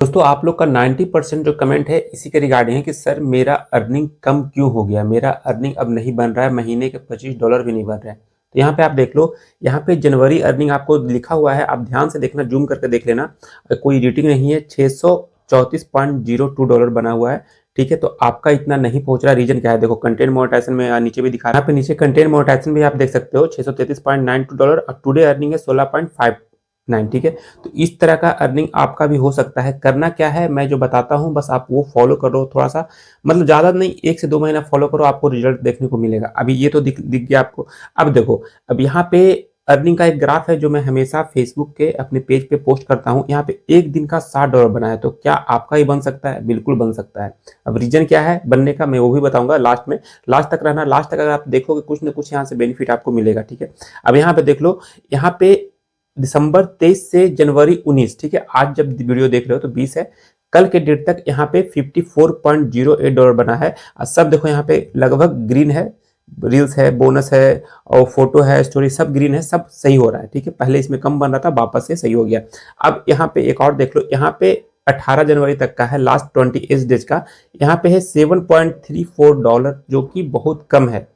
दोस्तों आप लोग का 90% जो कमेंट है इसी के रिगार्डिंग है कि सर मेरा अर्निंग कम क्यों हो गया, मेरा अर्निंग अब नहीं बन रहा है, महीने के $25 भी नहीं बन रहे हैं। तो यहाँ पे आप देख लो, यहाँ पे जनवरी अर्निंग आपको लिखा हुआ है, आप ध्यान से देखना, जूम करके देख लेना, कोई एडिटिंग नहीं है, $634.02 बना हुआ है। ठीक है, तो आपका इतना नहीं पहुंच रहा, रीजन क्या है? देखो कंटेंट मोनेटाइजेशन में नीचे भी दिखा रहा है, यहाँ पे नीचे कंटेंट मोनेटाइजेशन भी आप देख सकते हो $633.92 और टुडे अर्निंग है 16.59। ठीक है, तो इस तरह का अर्निंग आपका भी हो सकता है। करना क्या है मैं जो बताता हूं बस आप वो फॉलो करो, थोड़ा सा मतलब ज्यादा नहीं, 1 से 2 महीना फॉलो करो, आपको रिजल्ट देखने को मिलेगा। अभी ये तो दिख गया आपको। अब देखो, अब यहाँ पे अर्निंग का एक ग्राफ है जो मैं हमेशा फेसबुक के अपने पेज पे पोस्ट करता हूँ। यहाँ पे एक दिन का $60 बना है, तो क्या आपका ही बन सकता है? बिल्कुल बन सकता है। अब रीजन क्या है बनने का मैं वो भी बताऊंगा लास्ट में, लास्ट तक रहना। लास्ट तक अगर आप देखोगे कुछ ना कुछ यहाँ से बेनिफिट आपको मिलेगा। ठीक है, अब यहाँ पे देख लो, यहाँ पे दिसंबर 23 से जनवरी 19। ठीक है, आज जब वीडियो देख रहे हो तो 20 है, कल के डेट तक यहाँ पे $54.08 बना है। और सब देखो यहाँ पे लगभग ग्रीन है, रील्स है, बोनस है और फोटो है, स्टोरी सब ग्रीन है, सब सही हो रहा है। ठीक है, पहले इसमें कम बन रहा था, वापस से सही हो गया। अब यहाँ पे एक और देख लो, यहाँ पे 18 जनवरी तक का है, लास्ट 28 डेज का। यहाँ पे है $7.34, जो कि बहुत कम है।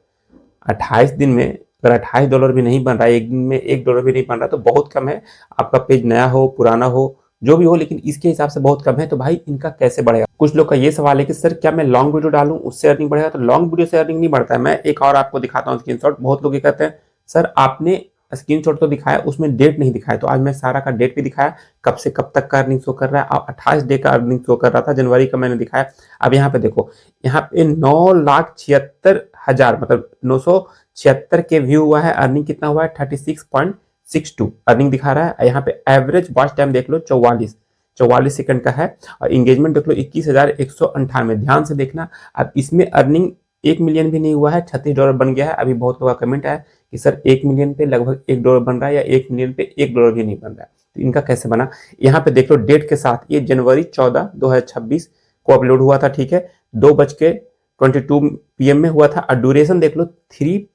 28 दिन में अगर $28 भी नहीं बन रहा है, एक दिन में $1 भी नहीं बन रहा, तो बहुत कम है। आपका पेज नया हो पुराना हो जो भी हो, लेकिन इसके हिसाब से बहुत कम है। तो भाई इनका कैसे बढ़ेगा? कुछ लोग का ये सवाल है कि सर क्या मैं लॉन्ग वीडियो डालूं उससे अर्निंग बढ़ेगा? तो लॉन्ग वीडियो से अर्निंग नहीं बढ़ता है। मैं एक और आपको दिखाता हूँ स्क्रीनशॉट। बहुत लोग ये कहते हैं सर आपने स्क्रीनशॉट तो दिखाया, उसमें डेट नहीं दिखाया। तो आज मैं सारा का डेट भी दिखाया, कब से कब तक का अर्निंग शो कर रहा है। अब 28 डे का अर्निंग शो कर रहा था, जनवरी का मैंने दिखाया। अब यहाँ पे देखो, यहाँ पे 9,76,000 मतलब 976 के व्यू हुआ है। अर्निंग कितना हुआ है? 36.62 अर्निंग दिखा रहा है। यहाँ पे एवरेज वॉच टाइम देख लो 44 सेकंड का है। और इंगेजमेंट देख लो 21,198। ध्यान से देखना। अब इसमें अर्निंग 1 मिलियन भी नहीं हुआ है, $36 बन गया है। अभी बहुत लोगों का कमेंट आया कि सर 1 मिलियन पे लगभग $1 बन रहा है, या 1 मिलियन पे $1 भी नहीं बन रहा है। तो इनका कैसे बना? यहाँ पे देख लो डेट के साथ, ये जनवरी 14 2026 को अपलोड हुआ था। ठीक है, 2:22 PM में हुआ था। और ड्यूरेशन देख लो 3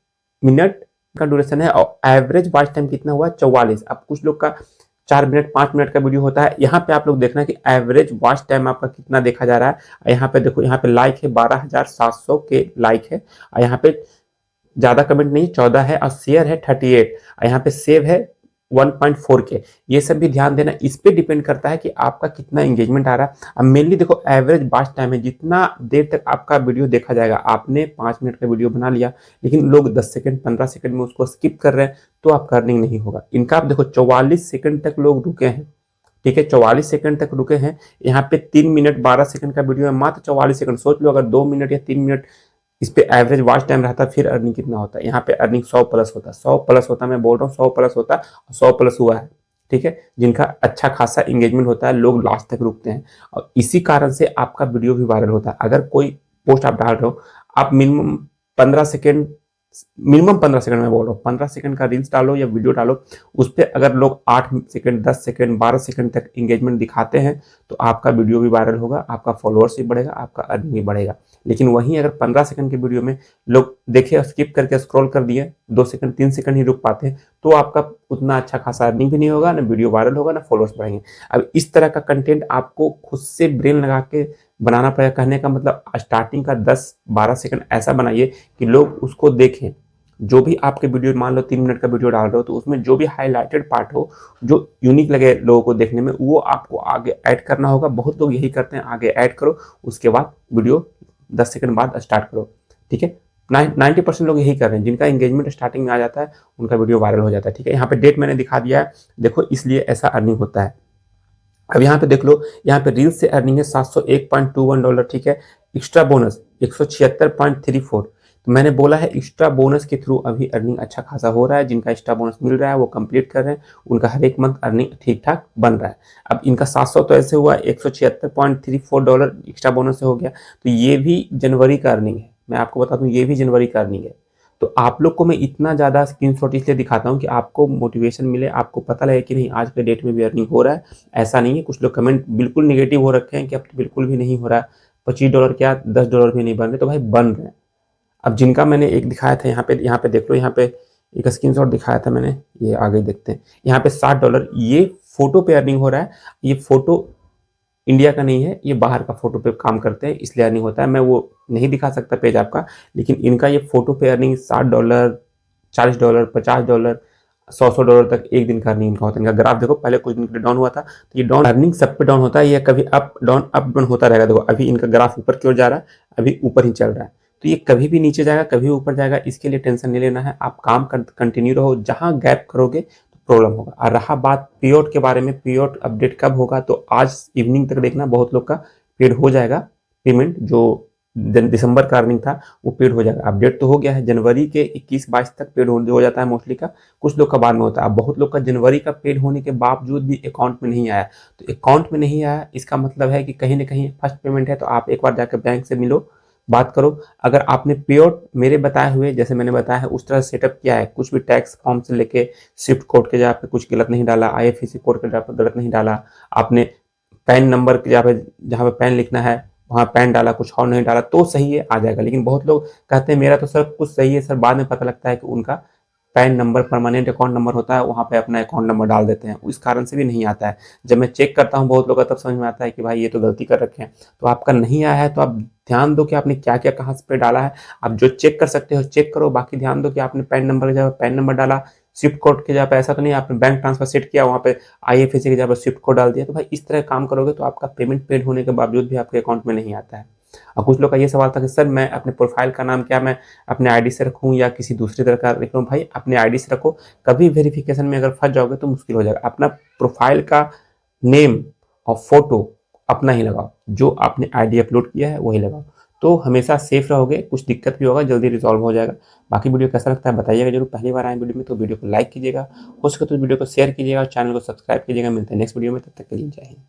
मिनट का ड्यूरेशन है। और एवरेज वॉच टाइम कितना हुआ? 44। अब कुछ लोग का 4 मिनट 5 मिनट का वीडियो होता है। यहाँ पे आप लोग देखना कि एवरेज वॉच टाइम आपका कितना देखा जा रहा है। यहाँ पे देखो, यहाँ पे लाइक है 12,700 के लाइक है। और यहाँ पे ज्यादा कमेंट नहीं 14 है, और शेयर है 38, और यहाँ पे सेव है 1.4 के। ये सब भी ध्यान देना, इस पे डिपेंड करता है कि आपका कितना एंगेजमेंट आ रहा है। अब मेनली देखो एवरेज वॉच टाइम है, जितना देर तक आपका वीडियो देखा जाएगा। आपने 5 मिनट का वीडियो बना लिया, लेकिन लोग 10 सेकंड 15 सेकंड में उसको स्किप कर रहे हैं, तो आपका अर्निंग नहीं होगा। इनका आप देखो 44 सेकंड तक लोग रुके हैं। ठीक है, 44 सेकंड तक रुके हैं। यहाँ पे 3 मिनट 12 सेकंड का वीडियो है, मात्र 44 सेकंड। सोच लो अगर 2 मिनट या 3 मिनट इस पे एवरेज वॉच टाइम रहता, फिर अर्निंग कितना होता है? यहाँ पे अर्निंग 100 प्लस होता, 100 प्लस होता। मैं बोल रहा हूँ 100 प्लस होता, 100 प्लस हुआ है। ठीक है, जिनका अच्छा खासा एंगेजमेंट होता है, लोग लास्ट तक रुकते हैं, और इसी कारण से आपका वीडियो भी वायरल होता है। अगर कोई पोस्ट आप डाल रहे हो, आप मिनिमम 15 सेकंड में बोल रहा हूँ, 15 सेकंड का रील्स डालो या वीडियो डालो, उस पर अगर लोग 8 सेकंड 10 सेकंड 12 सेकंड तक इंगेजमेंट दिखाते हैं, तो आपका वीडियो भी वायरल होगा, आपका फॉलोअर्स भी बढ़ेगा, आपका अर्निंग भी बढ़ेगा। लेकिन वहीं अगर 15 सेकंड के वीडियो में लोग देखे, स्किप करके स्क्रॉल कर दिए, 2 सेकंड 3 सेकंड ही रुक पाते हैं, तो आपका उतना अच्छा खासा अर्निंग भी नहीं होगा, ना वीडियो वायरल होगा, ना फॉलोअर्स बढ़ेंगे। अब इस तरह का कंटेंट आपको खुद से ब्रेन लगा के बनाना पड़ेगा। कहने का मतलब स्टार्टिंग का 10-12 सेकंड ऐसा बनाइए कि लोग उसको देखें। जो भी आपके वीडियो, मान लो 3 मिनट का वीडियो डाल रहे हो, तो उसमें जो भी हाईलाइटेड पार्ट हो, जो यूनिक लगे लोगों को देखने में, वो आपको आगे ऐड करना होगा। बहुत लोग यही करते हैं, आगे ऐड करो, उसके बाद वीडियो 10 सेकंड बाद स्टार्ट करो। ठीक है, 90% लोग यही कर रहे हैं। जिनका एंगेजमेंट स्टार्टिंग में आ जाता है, उनका वीडियो वायरल हो जाता है। ठीक है, यहाँ पे डेट मैंने दिखा दिया है, देखो, इसलिए ऐसा अर्निंग होता है। अब यहाँ पे देख लो, यहाँ पे रील्स से अर्निंग है $701.21। ठीक है, एक्स्ट्रा बोनस 176.34। तो मैंने बोला है एक्स्ट्रा बोनस के थ्रू अभी अर्निंग अच्छा खासा हो रहा है। जिनका एक्स्ट्रा बोनस मिल रहा है वो कंप्लीट कर रहे हैं, उनका हर एक मंथ अर्निंग ठीक ठाक बन रहा है। अब इनका 700 तो ऐसे हुआ, $176.34 एक्स्ट्रा बोनस से हो गया। तो ये भी जनवरी का अर्निंग है, मैं आपको बता दूं, ये भी जनवरी का अर्निंग है। तो आप लोग को मैं इतना ज़्यादा स्क्रीनशॉट इसलिए दिखाता हूँ कि आपको मोटिवेशन मिले, आपको पता लगे कि नहीं आज के डेट में भी अर्निंग हो रहा है। ऐसा नहीं है, कुछ लोग कमेंट बिल्कुल निगेटिव हो रखे हैं कि अब तो बिल्कुल भी नहीं हो रहा है, $25 क्या $10 भी नहीं बन रहे। तो भाई बन रहे हैं। अब जिनका मैंने एक दिखाया था, यहाँ पे देख लो, यहाँ पे एक स्क्रीनशॉट दिखाया था मैंने, ये आगे देखते हैं। यहाँ पे $60 ये फोटो पे अर्निंग हो रहा है। ये फोटो इंडिया का नहीं है, ये बाहर का फोटो पे काम करते हैं, इसलिए अर्निंग होता है। मैं वो नहीं दिखा सकता पेज आपका, लेकिन इनका ये फोटो पे अर्निंग $60, $40, $50, $100 तक एक दिन का अर्निंग इनका होता है। इनका ग्राफ देखो, पहले कुछ दिन के लिए डाउन हुआ था, तो ये डाउन अर्निंग सब पे डाउन होता है, ये कभी अप डाउन होता रहेगा। देखो अभी इनका ग्राफ ऊपर की ओर जा रहा है, अभी ऊपर ही चल रहा है, तो ये कभी भी नीचे जाएगा, कभी ऊपर जाएगा, इसके लिए टेंशन नहीं लेना है। आप काम कंटिन्यू रहो, जहां गैप करोगे तो प्रॉब्लम होगा। और रहा बात पेआउट के बारे में, पेआउट अपडेट कब होगा, तो आज इवनिंग तक देखना, बहुत लोग का पेड हो जाएगा। पेमेंट जो दिसंबर का अर्निंग था वो पेड हो जाएगा। अपडेट तो हो गया है, जनवरी के 21-22 तक पेड हो जाता है मोस्टली का, कुछ लोग का बाद में होता है। बहुत लोग का जनवरी का पेड होने के बावजूद भी अकाउंट में नहीं आया, तो अकाउंट में नहीं आया इसका मतलब है कि कहीं ना कहीं फर्स्ट पेमेंट है। तो आप एक बार जाकर बैंक से मिलो, बात करो। अगर आपने पेआउट मेरे बताए हुए, जैसे मैंने बताया है, उस तरह सेटअप किया है, कुछ भी टैक्स फॉर्म से लेके स्विफ्ट कोड के जगह पे कुछ गलत नहीं डाला, आईएफएससी कोड के जगह पे गलत नहीं डाला, आपने पैन नंबर के जहाँ पे पैन लिखना है वहाँ पैन डाला, कुछ और नहीं डाला, तो सही है, आ जाएगा। लेकिन बहुत लोग कहते हैं मेरा तो सर कुछ सही है सर, बाद में पता लगता है कि उनका pan number permanent account number होता है, वहाँ पे अपना अकाउंट नंबर डाल देते हैं, उस कारण से भी नहीं आता है। जब मैं चेक करता हूँ बहुत लोग का, तब समझ में आता है कि भाई ये तो गलती कर रखे हैं। तो आपका नहीं आया है तो आप ध्यान दो कि आपने क्या क्या कहाँ पे डाला है। आप जो चेक कर सकते हो चेक करो, बाकी ध्यान दो कि आपने पैन नंबर की जगह पैन नंबर डाला, स्विफ्ट कोड की जगह पे ऐसा तो नहीं आपने बैंक ट्रांसफर सेट किया, वहाँ पे आईएफएससी की जगह पे स्विफ्ट कोड डाल दिया। तो भाई इस तरह काम करोगे तो आपका पेमेंट पेड होने के बावजूद भी आपके अकाउंट में नहीं आता है। और कुछ लोग का ये सवाल था कि सर मैं अपने प्रोफाइल का नाम क्या मैं अपने आईडी से रखूं या किसी दूसरी तरह का रख लूं। भाई अपने आईडी से रखो, कभी वेरिफिकेशन में अगर फंस जाओगे तो मुश्किल हो जाएगा। अपना प्रोफाइल का नेम और फोटो अपना ही लगाओ, जो आपने आईडी अपलोड किया है वही लगाओ, तो हमेशा सेफ रहोगे। कुछ दिक्कत भी होगा जल्दी रिजॉल्व हो जाएगा। बाकी वीडियो कैसा लगता है बताइएगा जरूर। पहली बार आए वीडियो में तो वीडियो को लाइक कीजिएगा, हो सके तो वीडियो को शेयर कीजिएगा और चैनल को सब्सक्राइब कीजिएगा। मिलते हैं नेक्स्ट वीडियो में, तब तक के लिए जय हिंद।